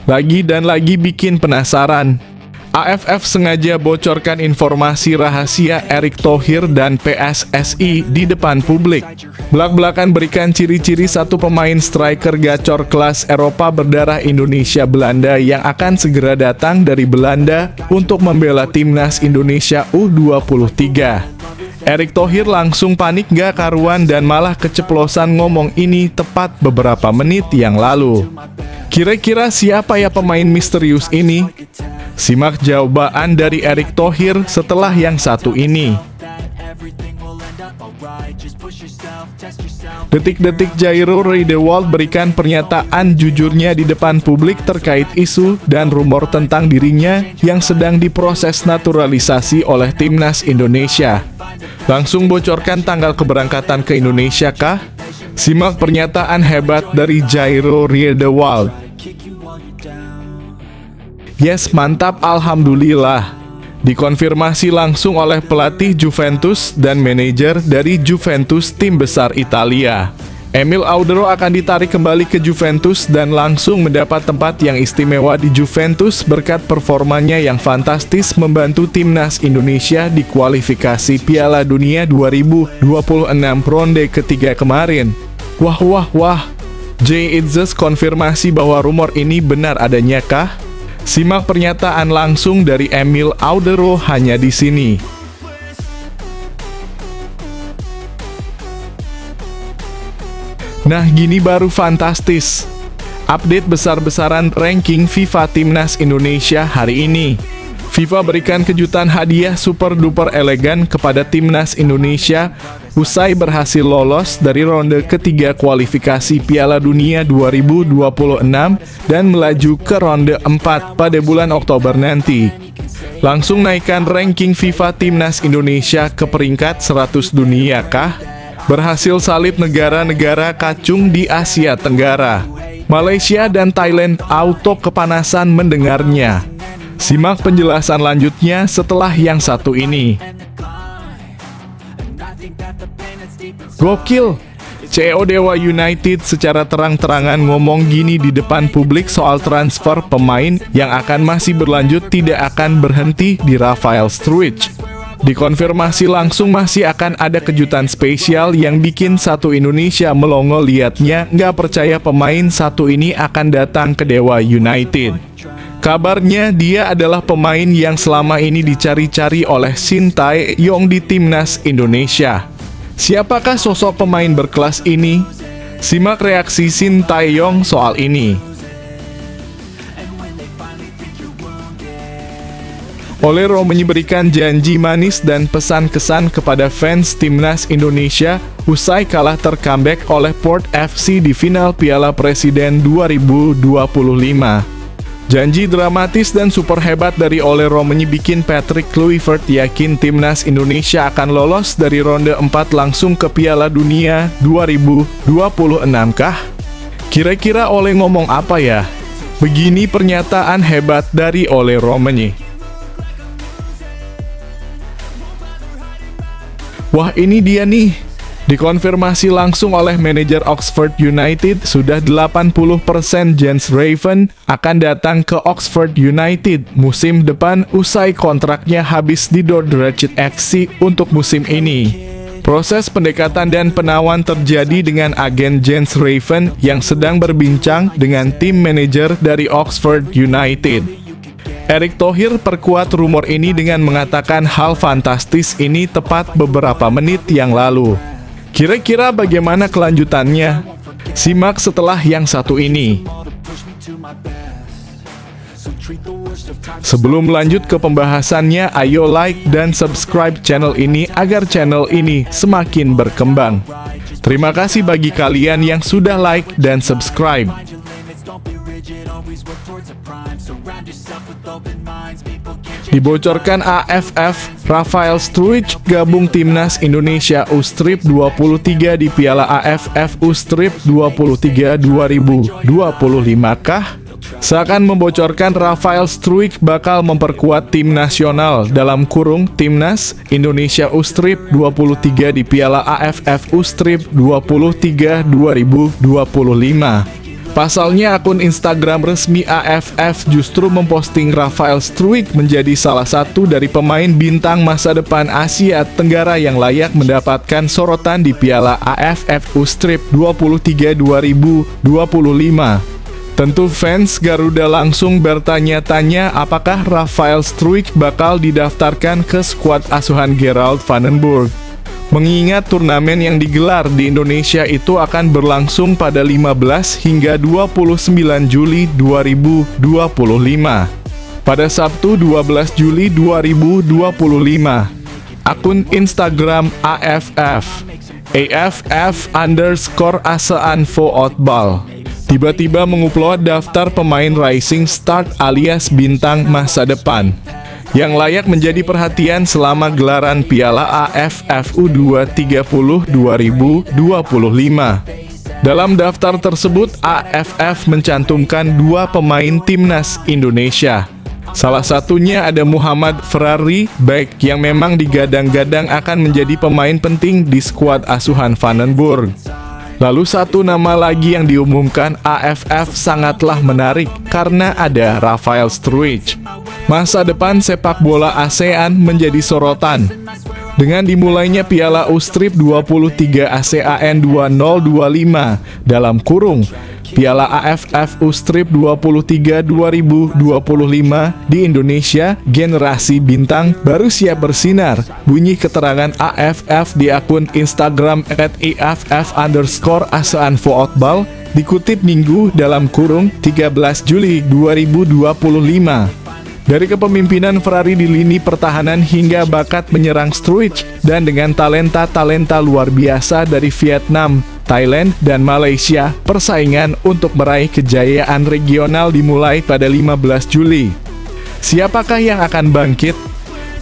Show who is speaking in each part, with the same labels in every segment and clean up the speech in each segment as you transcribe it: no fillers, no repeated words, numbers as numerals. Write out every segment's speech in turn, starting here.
Speaker 1: Lagi dan lagi bikin penasaran. AFF sengaja bocorkan informasi rahasia Erick Thohir dan PSSI di depan publik. Belak-belakan berikan ciri-ciri satu pemain striker gacor kelas Eropa berdarah Indonesia-Belanda yang akan segera datang dari Belanda untuk membela timnas Indonesia U23. Erick Thohir langsung panik gak karuan dan malah keceplosan ngomong ini tepat beberapa menit yang lalu. Kira-kira siapa ya pemain misterius ini? Simak jawaban dari Erick Thohir setelah yang satu ini. Detik-detik Jairo Riedewald berikan pernyataan jujurnya di depan publik terkait isu dan rumor tentang dirinya yang sedang diproses naturalisasi oleh timnas Indonesia. Langsung bocorkan tanggal keberangkatan ke Indonesia kah? Simak pernyataan hebat dari Jairo Riedewald. Yes, mantap, alhamdulillah. Dikonfirmasi langsung oleh pelatih Juventus dan manajer dari Juventus tim besar Italia. Emil Audero akan ditarik kembali ke Juventus dan langsung mendapat tempat yang istimewa di Juventus berkat performanya yang fantastis membantu timnas Indonesia di kualifikasi Piala Dunia 2026 ronde ketiga kemarin. Wah. Jay Itzes konfirmasi bahwa rumor ini benar adanya kah? Simak pernyataan langsung dari Emil Audero hanya di sini. Nah, gini baru fantastis. Update besar-besaran ranking FIFA Timnas Indonesia hari ini. FIFA berikan kejutan hadiah super duper elegan kepada Timnas Indonesia usai berhasil lolos dari ronde ketiga kualifikasi Piala Dunia 2026 dan melaju ke ronde 4 pada bulan Oktober nanti. Langsung naikkan ranking FIFA Timnas Indonesia ke peringkat 100 dunia kah? Berhasil salib negara-negara kacung di Asia Tenggara. Malaysia dan Thailand auto kepanasan mendengarnya. Simak penjelasan lanjutnya setelah yang satu ini. Gokil! CEO Dewa United secara terang-terangan ngomong gini di depan publik soal transfer pemain yang akan masih berlanjut tidak akan berhenti di Rafael Struijk. Dikonfirmasi langsung masih akan ada kejutan spesial yang bikin satu Indonesia melongo liatnya nggak percaya pemain satu ini akan datang ke Dewa United. Kabarnya dia adalah pemain yang selama ini dicari-cari oleh Shin Tae-yong di timnas Indonesia. Siapakah sosok pemain berkelas ini? Simak reaksi Shin Tae-yong soal ini. Olero memberikan janji manis dan pesan-kesan kepada fans timnas Indonesia usai kalah ter-comeback oleh Port FC di final Piala Presiden 2025. Janji dramatis dan super hebat dari Olero bikin Patrick Kluivert yakin timnas Indonesia akan lolos dari ronde 4 langsung ke Piala Dunia 2026 kah? Kira-kira Ole ngomong apa ya? Begini pernyataan hebat dari Olero. Wah, ini dia nih. Dikonfirmasi langsung oleh manajer Oxford United, sudah 80% Jens Raven akan datang ke Oxford United musim depan usai kontraknya habis di Dordrecht FC untuk musim ini. Proses pendekatan dan penawaran terjadi dengan agen Jens Raven yang sedang berbincang dengan tim manajer dari Oxford United. Erick Thohir perkuat rumor ini dengan mengatakan hal fantastis ini tepat beberapa menit yang lalu. Kira-kira bagaimana kelanjutannya? Simak setelah yang satu ini. Sebelum lanjut ke pembahasannya, ayo like dan subscribe channel ini agar channel ini semakin berkembang. Terima kasih bagi kalian yang sudah like dan subscribe. Dibocorkan AFF, Rafael Struijk gabung timnas Indonesia U-23 di Piala AFF U-23 2025 kah? Seakan membocorkan Rafael Struijk bakal memperkuat tim nasional dalam kurung timnas Indonesia U-23 di Piala AFF U-23 2025. Pasalnya akun Instagram resmi AFF justru memposting Rafael Struijk menjadi salah satu dari pemain bintang masa depan Asia Tenggara yang layak mendapatkan sorotan di Piala AFF U-Strip 23 2025. Tentu fans Garuda langsung bertanya-tanya apakah Rafael Struijk bakal didaftarkan ke skuad asuhan Gerald van den Burg. Mengingat turnamen yang digelar di Indonesia itu akan berlangsung pada 15 hingga 29 Juli 2025. Pada Sabtu 12 Juli 2025, akun Instagram AFF_ASEAN Football tiba-tiba mengupload daftar pemain Rising Stars alias bintang masa depan yang layak menjadi perhatian selama gelaran Piala AFF U20 2025. Dalam daftar tersebut, AFF mencantumkan 2 pemain timnas Indonesia. Salah satunya ada Muhammad Ferrari, bek yang memang digadang-gadang akan menjadi pemain penting di skuad asuhan Van den Burg. Lalu satu nama lagi yang diumumkan AFF sangatlah menarik karena ada Rafael Struijk. Masa depan sepak bola ASEAN menjadi sorotan. Dengan dimulainya Piala U-Strip 23 ASEAN 2025 dalam kurung Piala AFF U-Strip 23 2025 di Indonesia, generasi bintang baru siap bersinar. Bunyi keterangan AFF di akun Instagram @AFF_ASEAN Football dikutip Minggu dalam kurung 13 Juli 2025. Dari kepemimpinan Ferrari di lini pertahanan hingga bakat menyerang Struijk, dan dengan talenta-talenta luar biasa dari Vietnam, Thailand, dan Malaysia, persaingan untuk meraih kejayaan regional dimulai pada 15 Juli. Siapakah yang akan bangkit?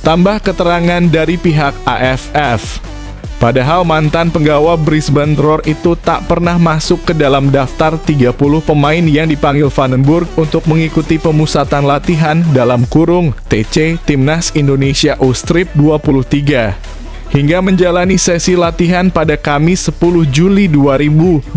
Speaker 1: Tambah keterangan dari pihak AFF. Padahal mantan penggawa Brisbane Roar itu tak pernah masuk ke dalam daftar 30 pemain yang dipanggil Van den Burg untuk mengikuti pemusatan latihan dalam kurung TC Timnas Indonesia U-Strip 23. Hingga menjalani sesi latihan pada Kamis 10 Juli 2025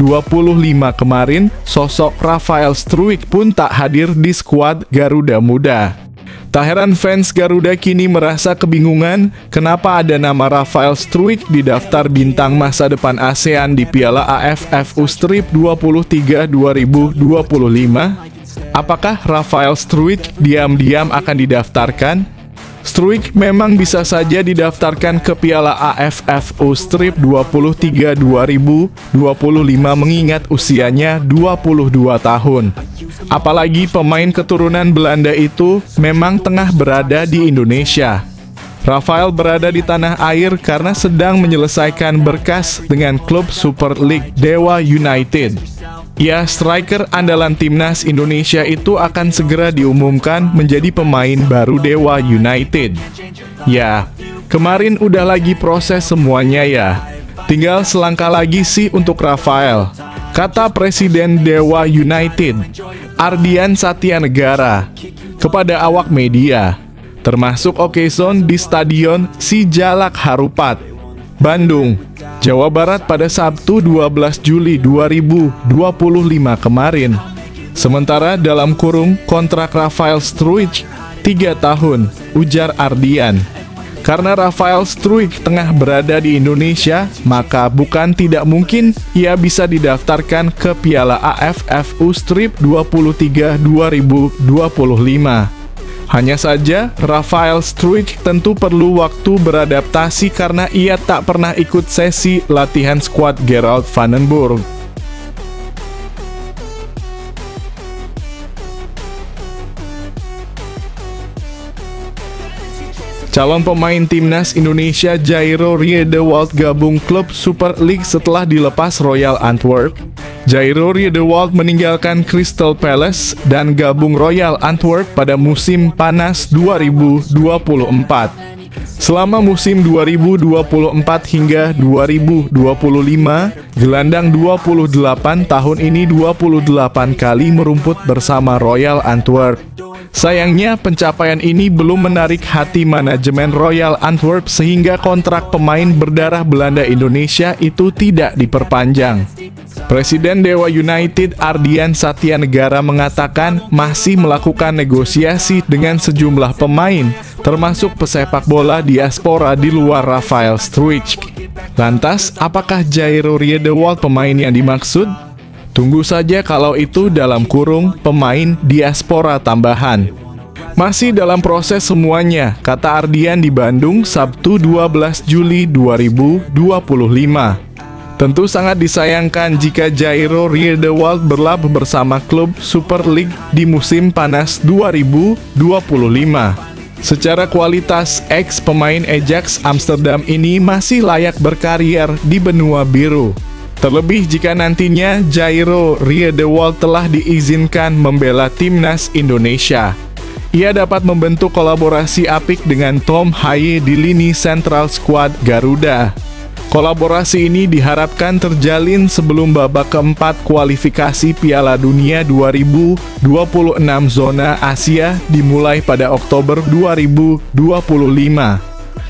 Speaker 1: kemarin, sosok Rafael Struijk pun tak hadir di skuad Garuda Muda. Tak heran fans Garuda kini merasa kebingungan kenapa ada nama Rafael Struijk di daftar bintang masa depan ASEAN di Piala AFF U-Strip 23 2025. Apakah Rafael Struijk diam-diam akan didaftarkan? Struijk memang bisa saja didaftarkan ke Piala AFF U-Strip 23 2025 mengingat usianya 22 tahun. Apalagi pemain keturunan Belanda itu memang tengah berada di Indonesia. Rafael berada di tanah air karena sedang menyelesaikan berkas dengan klub Super League Dewa United. Ya, striker andalan timnas Indonesia itu akan segera diumumkan menjadi pemain baru Dewa United. Ya, kemarin udah lagi proses semuanya ya. Tinggal selangkah lagi sih untuk Rafael, kata Presiden Dewa United, Ardian Satyanegara, kepada awak media, termasuk occasion di Stadion Sijalak Harupat, Bandung, Jawa Barat pada Sabtu 12 Juli 2025 kemarin. Sementara dalam kurung kontrak Rafael Struijk 3 tahun, ujar Ardian. Karena Rafael Struijk tengah berada di Indonesia, maka bukan tidak mungkin ia bisa didaftarkan ke Piala AFF U-Strip 23 2025. Hanya saja, Rafael Struijk tentu perlu waktu beradaptasi karena ia tak pernah ikut sesi latihan skuad Gerald van den Burg. Calon pemain timnas Indonesia Jairo Riedewald gabung klub Super League setelah dilepas Royal Antwerp. Jairo Riedewald meninggalkan Crystal Palace dan gabung Royal Antwerp pada musim panas 2024. Selama musim 2024 hingga 2025, gelandang 28 tahun ini 28 kali merumput bersama Royal Antwerp. Sayangnya pencapaian ini belum menarik hati manajemen Royal Antwerp sehingga kontrak pemain berdarah Belanda Indonesia itu tidak diperpanjang. Presiden Dewa United Ardian Satyanegara mengatakan masih melakukan negosiasi dengan sejumlah pemain, termasuk pesepak bola diaspora di luar Rafael Struijk. Lantas, apakah Jairo Riedewald pemain yang dimaksud? Tunggu saja kalau itu dalam kurung pemain diaspora tambahan. Masih dalam proses semuanya, kata Ardian di Bandung, Sabtu 12 Juli 2025. Tentu sangat disayangkan jika Jairo Riedewald berlabuh bersama klub Super League di musim panas 2025. Secara kualitas, ex-pemain Ajax Amsterdam ini masih layak berkarier di benua biru. Terlebih jika nantinya Jairo Riedewald telah diizinkan membela timnas Indonesia. Ia dapat membentuk kolaborasi apik dengan Tom Haye di lini Central Squad Garuda. Kolaborasi ini diharapkan terjalin sebelum babak keempat kualifikasi Piala Dunia 2026 zona Asia dimulai pada Oktober 2025.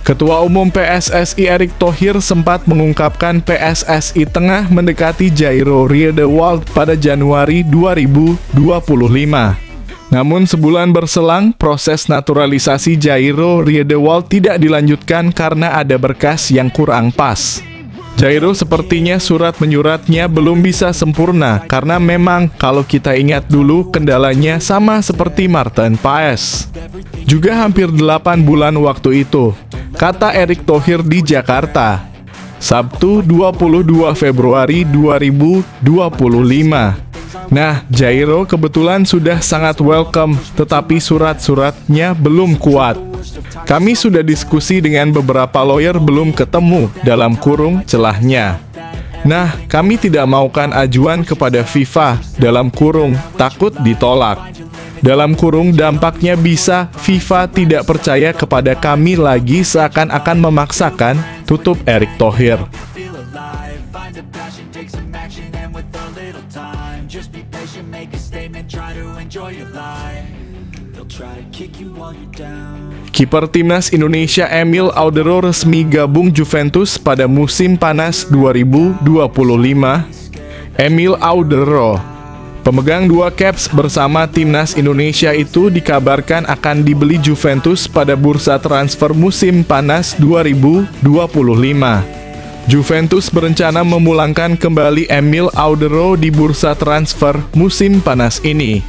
Speaker 1: Ketua Umum PSSI Erick Thohir sempat mengungkapkan PSSI tengah mendekati Jairo Riedewald pada Januari 2025. Namun sebulan berselang, proses naturalisasi Jairo Riedewald tidak dilanjutkan karena ada berkas yang kurang pas. Jairo sepertinya surat menyuratnya belum bisa sempurna karena memang kalau kita ingat dulu kendalanya sama seperti Maarten Paes. Juga hampir 8 bulan waktu itu, kata Erick Thohir di Jakarta. Sabtu 22 Februari 2025. Nah, Jairo kebetulan sudah sangat welcome, tetapi surat-suratnya belum kuat. Kami sudah diskusi dengan beberapa lawyer belum ketemu, dalam kurung celahnya. Nah, kami tidak maukan ajuan kepada FIFA, dalam kurung, takut ditolak. Dalam kurung dampaknya bisa FIFA tidak percaya kepada kami lagi seakan-akan memaksakan, tutup Erick Thohir. Kiper timnas Indonesia Emil Audero resmi gabung Juventus pada musim panas 2025. Emil Audero, pemegang 2 caps bersama timnas Indonesia itu dikabarkan akan dibeli Juventus pada bursa transfer musim panas 2025. Juventus berencana memulangkan kembali Emil Audero di bursa transfer musim panas ini.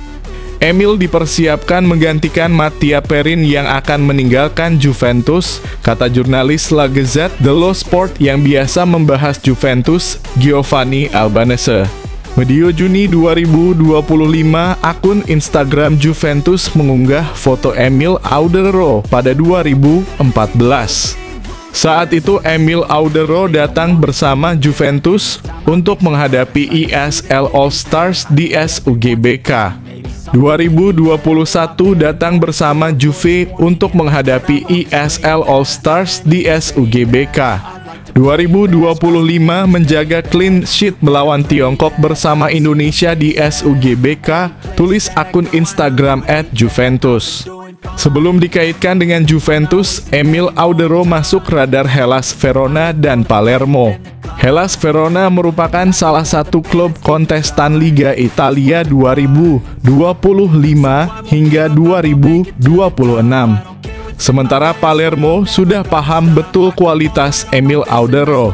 Speaker 1: Emil dipersiapkan menggantikan Mattia Perin yang akan meninggalkan Juventus, kata jurnalis La Gazzetta dello Sport yang biasa membahas Juventus, Giovanni Albanese. Medio Juni 2025, akun Instagram Juventus mengunggah foto Emil Audero pada 2014. Saat itu Emil Audero datang bersama Juventus untuk menghadapi ESL All-Stars di SUGBK. 2021 datang bersama Juve untuk menghadapi ESL All-Stars di SUGBK. 2025 menjaga clean sheet melawan Tiongkok bersama Indonesia di SUGBK, tulis akun Instagram @Juventus. Sebelum dikaitkan dengan Juventus, Emil Audero masuk radar Hellas Verona dan Palermo. Hellas Verona merupakan salah satu klub kontestan Liga Italia 2025 hingga 2026. Sementara Palermo sudah paham betul kualitas Emil Audero.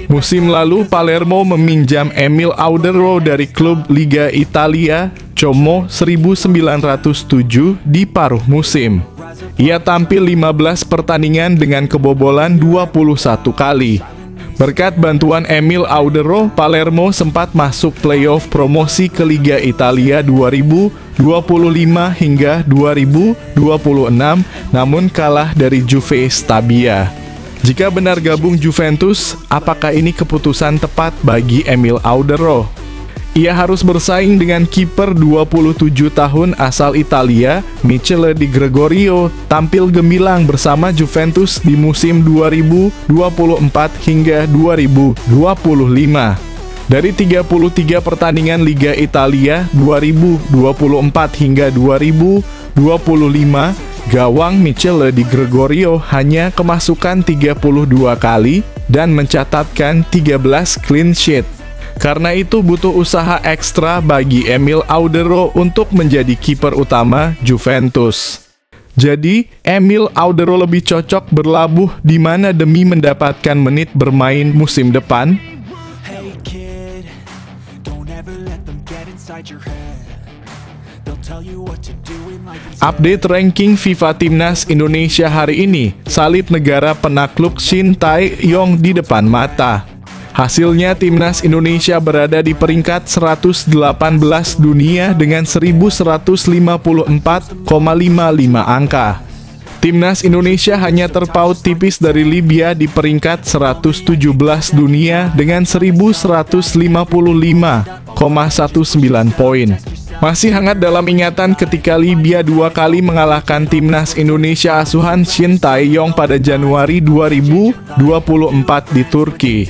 Speaker 1: Musim lalu Palermo meminjam Emil Audero dari klub Liga Italia Como 1907 di paruh musim. Ia tampil 15 pertandingan dengan kebobolan 21 kali. Berkat bantuan Emil Audero, Palermo sempat masuk playoff promosi ke Liga Italia 2025 hingga 2026, namun kalah dari Juve Stabia. Jika benar gabung Juventus, apakah ini keputusan tepat bagi Emil Audero? Ia harus bersaing dengan kiper 27 tahun asal Italia, Michele Di Gregorio, tampil gemilang bersama Juventus di musim 2024 hingga 2025. Dari 33 pertandingan Liga Italia 2024 hingga 2025, gawang Michele Di Gregorio hanya kemasukan 32 kali dan mencatatkan 13 clean sheet. Karena itu butuh usaha ekstra bagi Emil Audero untuk menjadi kiper utama Juventus. Jadi, Emil Audero lebih cocok berlabuh di mana demi mendapatkan menit bermain musim depan? Update ranking FIFA Timnas Indonesia hari ini, salib negara penakluk Shin Tae-yong di depan mata. Hasilnya Timnas Indonesia berada di peringkat 118 dunia dengan 1154,55 angka. Timnas Indonesia hanya terpaut tipis dari Libya di peringkat 117 dunia dengan 1155,19 poin. Masih hangat dalam ingatan ketika Libya 2 kali mengalahkan Timnas Indonesia asuhan Shin Tae-yong pada Januari 2024 di Turki.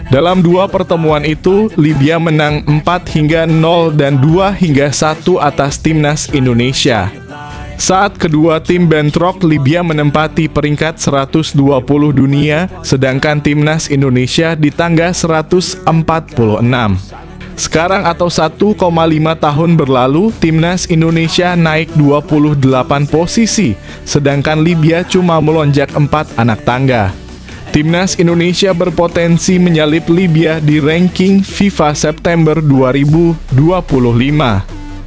Speaker 1: Dalam 2 pertemuan itu, Libya menang 4-0 dan 2-1 atas Timnas Indonesia. Saat kedua tim bentrok, Libya menempati peringkat 120 dunia, sedangkan Timnas Indonesia di tangga 146. Sekarang atau 1,5 tahun berlalu, Timnas Indonesia naik 28 posisi, sedangkan Libya cuma melonjak 4 anak tangga. Timnas Indonesia berpotensi menyalip Libya di ranking FIFA September 2025.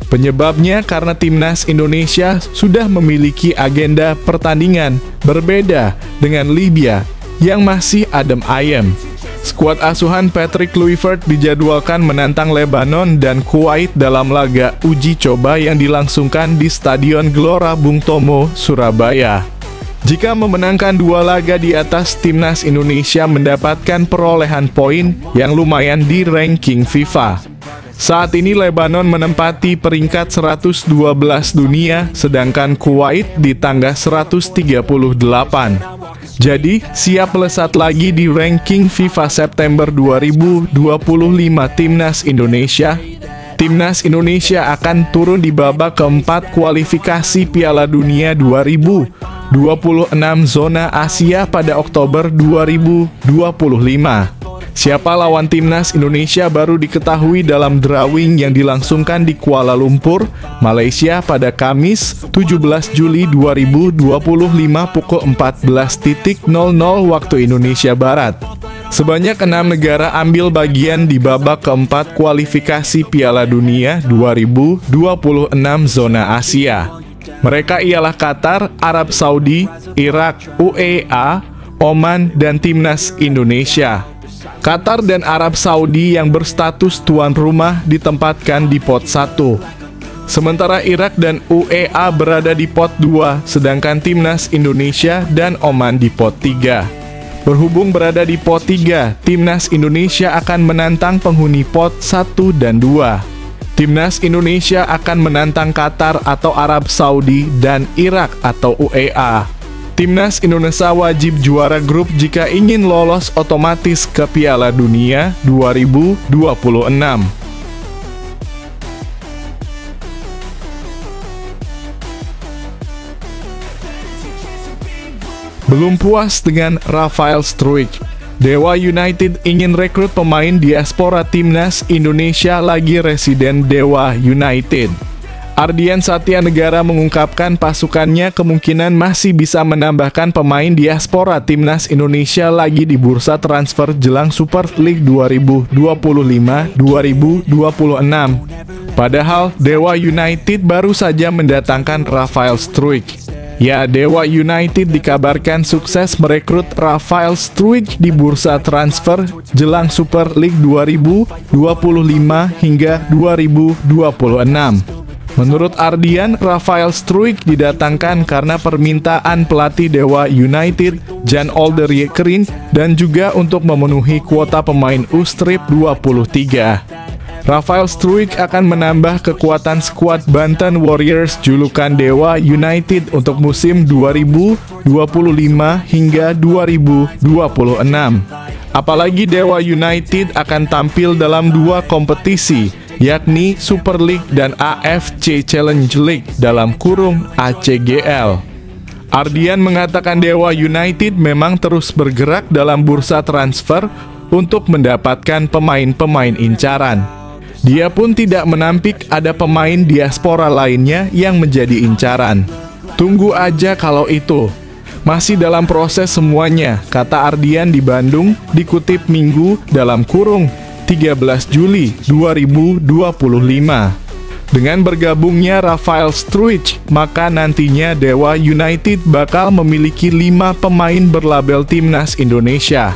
Speaker 1: Penyebabnya karena Timnas Indonesia sudah memiliki agenda pertandingan berbeda dengan Libya yang masih adem ayem. Skuad asuhan Patrick Kluivert dijadwalkan menantang Lebanon dan Kuwait dalam laga uji coba yang dilangsungkan di Stadion Gelora Bung Tomo, Surabaya. Jika memenangkan 2 laga di atas, Timnas Indonesia mendapatkan perolehan poin yang lumayan di ranking FIFA. Saat ini Lebanon menempati peringkat 112 dunia, sedangkan Kuwait di tangga 138. Jadi, siap melesat lagi di ranking FIFA September 2025 Timnas Indonesia. Timnas Indonesia akan turun di babak keempat kualifikasi Piala Dunia 2026 zona Asia pada Oktober 2025. Siapa lawan Timnas Indonesia baru diketahui dalam drawing yang dilangsungkan di Kuala Lumpur, Malaysia pada Kamis 17 Juli 2025 pukul 14.00 waktu Indonesia Barat. Sebanyak 6 negara ambil bagian di babak keempat kualifikasi Piala Dunia 2026 zona Asia. Mereka ialah Qatar, Arab Saudi, Irak, UEA, Oman, dan Timnas Indonesia. Qatar dan Arab Saudi yang berstatus tuan rumah ditempatkan di pot 1. Sementara Irak dan UEA berada di pot 2, sedangkan Timnas Indonesia dan Oman di pot 3. Berhubung berada di pot 3, Timnas Indonesia akan menantang penghuni pot 1 dan 2. Timnas Indonesia akan menantang Qatar atau Arab Saudi dan Irak atau UEA. Timnas Indonesia wajib juara grup jika ingin lolos otomatis ke Piala Dunia 2026. Belum puas dengan Rafael Struijk, Dewa United ingin rekrut pemain diaspora Timnas Indonesia lagi residen Dewa United. Ardian Satya Negara mengungkapkan pasukannya kemungkinan masih bisa menambahkan pemain diaspora Timnas Indonesia lagi di bursa transfer jelang Super League 2025-2026. Padahal Dewa United baru saja mendatangkan Rafael Struijk. Ya, Dewa United dikabarkan sukses merekrut Rafael Struijk di bursa transfer jelang Super League 2025 hingga 2026. Menurut Ardian, Rafael Struijk didatangkan karena permintaan pelatih Dewa United, Jan Olderyekerin, dan juga untuk memenuhi kuota pemain U-Strip 23. Rafael Struijk akan menambah kekuatan skuad Banten Warriors julukan Dewa United untuk musim 2025 hingga 2026. Apalagi Dewa United akan tampil dalam 2 kompetisi, yakni Super League dan AFC Challenge League dalam kurung ACGL. Ardian mengatakan Dewa United memang terus bergerak dalam bursa transfer untuk mendapatkan pemain-pemain incaran. Dia pun tidak menampik ada pemain diaspora lainnya yang menjadi incaran. Tunggu aja kalau itu. Masih dalam proses semuanya, kata Ardian di Bandung, dikutip Minggu dalam kurung 13 Juli 2025. Dengan bergabungnya Rafael Struijk, maka nantinya Dewa United bakal memiliki 5 pemain berlabel Timnas Indonesia.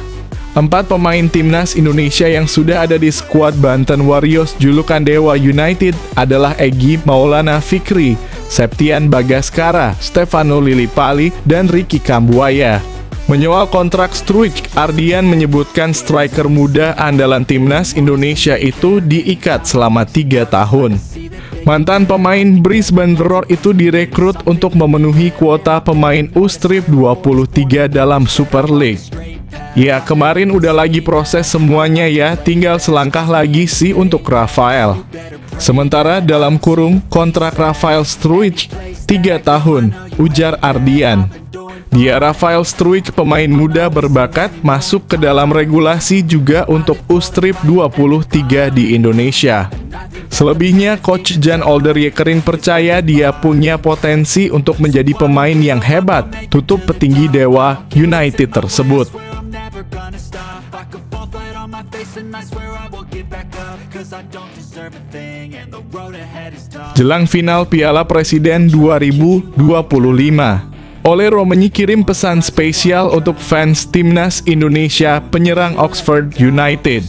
Speaker 1: 4 pemain Timnas Indonesia yang sudah ada di skuad Banten Warriors julukan Dewa United adalah Egy Maulana Fikri, Septian Bagaskara, Stefano Lillipali, dan Ricky Kambuaya. Menyoal kontrak Struijk, Ardian menyebutkan striker muda andalan Timnas Indonesia itu diikat selama 3 tahun. Mantan pemain Brisbane Roar itu direkrut untuk memenuhi kuota pemain U-Strip 23 dalam Super League. Ya, kemarin udah lagi proses semuanya ya, tinggal selangkah lagi sih untuk Rafael. Sementara dalam kurung kontrak Rafael Struijk 3 tahun, ujar Ardian. Dia Rafael Struijk pemain muda berbakat masuk ke dalam regulasi juga untuk U-Strip 23 di Indonesia. Selebihnya, Coach Jan Olderyekerin percaya dia punya potensi untuk menjadi pemain yang hebat, tutup petinggi Dewa United tersebut. Jelang final Piala Presiden 2025, Ole Romenyi kirim pesan spesial untuk fans Timnas Indonesia penyerang Oxford United.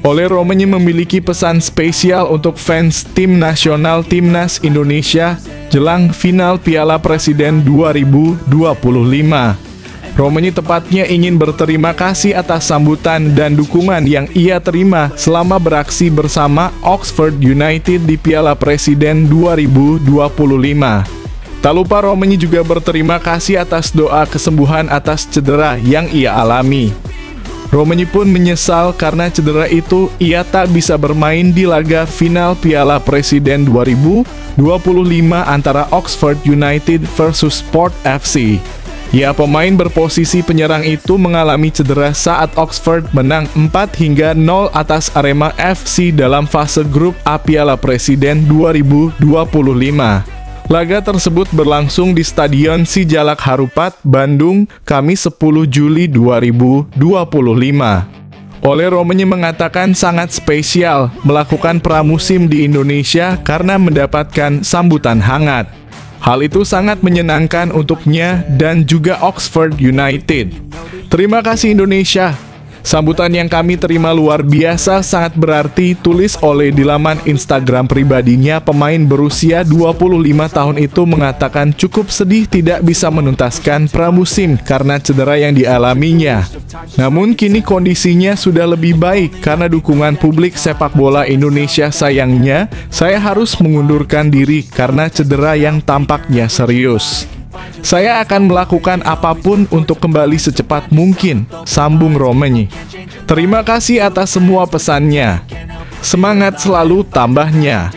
Speaker 1: Ole Romenyi memiliki pesan spesial untuk fans tim nasional Timnas Indonesia jelang final Piala Presiden 2025. Romenyi tepatnya ingin berterima kasih atas sambutan dan dukungan yang ia terima selama beraksi bersama Oxford United di Piala Presiden 2025. Tak lupa Romenyi juga berterima kasih atas doa kesembuhan atas cedera yang ia alami. Romenyi pun menyesal karena cedera itu ia tak bisa bermain di laga final Piala Presiden 2025 antara Oxford United versus Port FC. Ya, pemain berposisi penyerang itu mengalami cedera saat Oxford menang 4-0 atas Arema FC dalam fase grup A Piala Presiden 2025. Laga tersebut berlangsung di Stadion Sijalak Harupat, Bandung, Kamis 10 Juli 2025. Ole Romenyi mengatakan sangat spesial melakukan pramusim di Indonesia karena mendapatkan sambutan hangat. Hal itu sangat menyenangkan untuknya dan juga Oxford United. Terima kasih Indonesia. Sambutan yang kami terima luar biasa, sangat berarti, tulis Ole di laman Instagram pribadinya. Pemain berusia 25 tahun itu mengatakan cukup sedih tidak bisa menuntaskan pramusim karena cedera yang dialaminya. Namun kini kondisinya sudah lebih baik karena dukungan publik sepak bola Indonesia. Sayangnya, saya harus mengundurkan diri karena cedera yang tampaknya serius. Saya akan melakukan apapun untuk kembali secepat mungkin, sambung Romenyi. Terima kasih atas semua pesannya. Semangat selalu, tambahnya.